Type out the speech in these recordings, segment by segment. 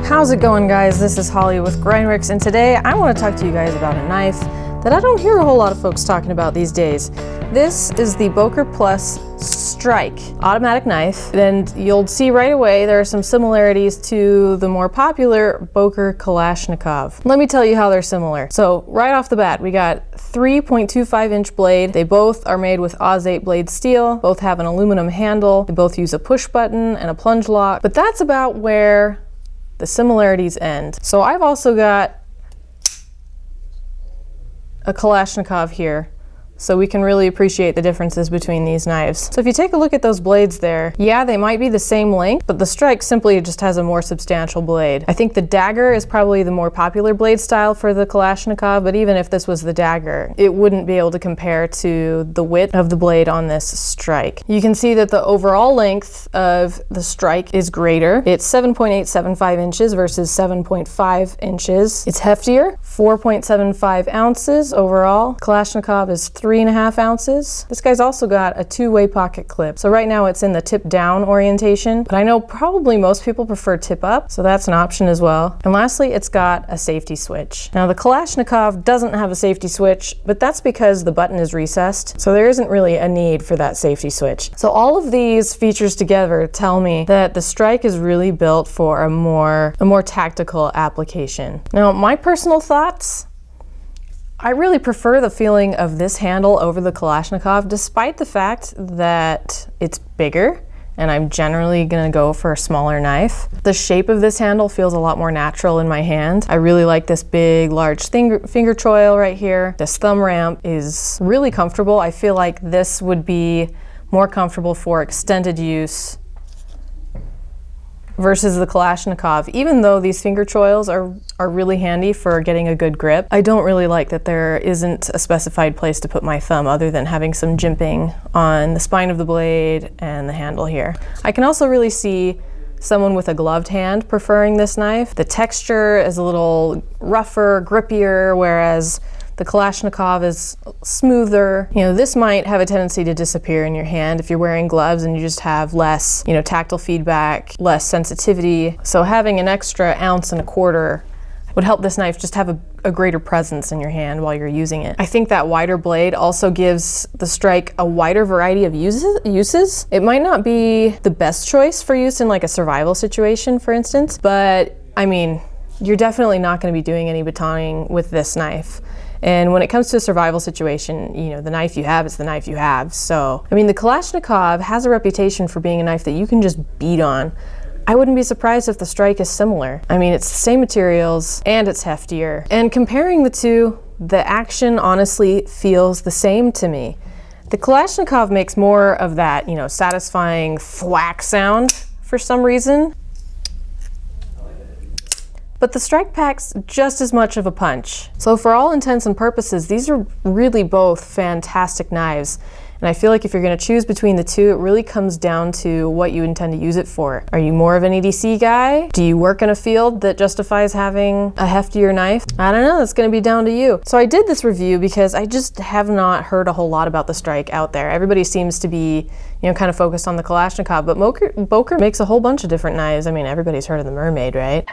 How's it going, guys? This is Holly with Grindworks, and today I want to talk to you guys about a knife that I don't hear a whole lot of folks talking about these days. This is the Boker Plus Strike automatic knife, and you'll see right away there are some similarities to the more popular Boker Kalashnikov. Let me tell you how they're similar. So right off the bat, we got 3.25-inch blade. They both are made with Oz 8 blade steel, both have an aluminum handle, they both use a push button and a plunge lock, but that's about where the similarities end. So I've also got a Kalashnikov here, so we can really appreciate the differences between these knives. So if you take a look at those blades there, yeah, they might be the same length, but the Strike simply just has a more substantial blade. I think the dagger is probably the more popular blade style for the Kalashnikov, but even if this was the dagger, it wouldn't be able to compare to the width of the blade on this Strike. You can see that the overall length of the Strike is greater. It's 7.875 inches versus 7.5 inches. It's heftier, 4.75 ounces overall. Kalashnikov is 3.5 ounces. This guy's also got a two-way pocket clip. So right now it's in the tip down orientation, but I know probably most people prefer tip up, so that's an option as well. And lastly, it's got a safety switch. Now the Kalashnikov doesn't have a safety switch, but that's because the button is recessed, so there isn't really a need for that safety switch. So all of these features together tell me that the Strike is really built for a more tactical application. Now my personal thoughts, I really prefer the feeling of this handle over the Kalashnikov, despite the fact that it's bigger and I'm generally gonna go for a smaller knife. The shape of this handle feels a lot more natural in my hand. I really like this big, large finger choil right here. This thumb ramp is really comfortable. I feel like this would be more comfortable for extended use versus the Kalashnikov. Even though these finger choils are really handy for getting a good grip, I don't really like that there isn't a specified place to put my thumb other than having some jimping on the spine of the blade and the handle here. I can also really see someone with a gloved hand preferring this knife. The texture is a little rougher, grippier, whereas the Kalashnikov is smoother. You know, this might have a tendency to disappear in your hand if you're wearing gloves and you just have less, tactile feedback, less sensitivity. So having an extra 1.25 ounces would help this knife just have a greater presence in your hand while you're using it. I think that wider blade also gives the Strike a wider variety of uses. It might not be the best choice for use in like a survival situation, for instance, but I mean, you're definitely not going to be doing any batoning with this knife. And when it comes to a survival situation, the knife you have is the knife you have. So, I mean, the Kalashnikov has a reputation for being a knife that you can just beat on. I wouldn't be surprised if the Strike is similar. I mean, it's the same materials and it's heftier. And comparing the two, the action honestly feels the same to me. The Kalashnikov makes more of that, satisfying thwack sound for some reason. But the Strike packs just as much of a punch. So for all intents and purposes, these are really both fantastic knives. And I feel like if you're gonna choose between the two, it really comes down to what you intend to use it for. Are you more of an EDC guy? Do you work in a field that justifies having a heftier knife? I don't know, it's gonna be down to you. So I did this review because I just have not heard a whole lot about the Strike out there. Everybody seems to be, kind of focused on the Kalashnikov, but Boker makes a whole bunch of different knives. I mean, everybody's heard of the Mermaid, right?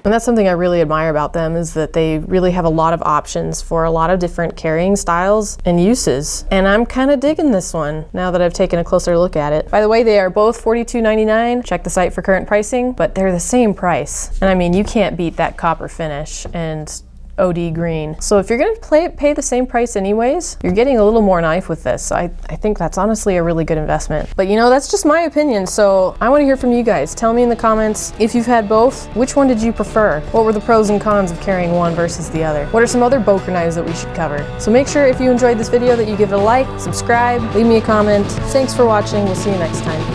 And that's something I really admire about them, is that they really have a lot of options for a lot of different carrying styles and uses. And I'm kind of digging this one now that I've taken a closer look at it. By the way, they are both $42.99. Check the site for current pricing, but they're the same price. And I mean, you can't beat that copper finish and OD green. So if you're gonna pay the same price anyways, you're getting a little more knife with this. So I think that's honestly a really good investment. But that's just my opinion, so I wanna hear from you guys. Tell me in the comments if you've had both. Which one did you prefer? What were the pros and cons of carrying one versus the other? What are some other Boker knives that we should cover? So make sure if you enjoyed this video that you give it a like, subscribe, leave me a comment. Thanks for watching, we'll see you next time.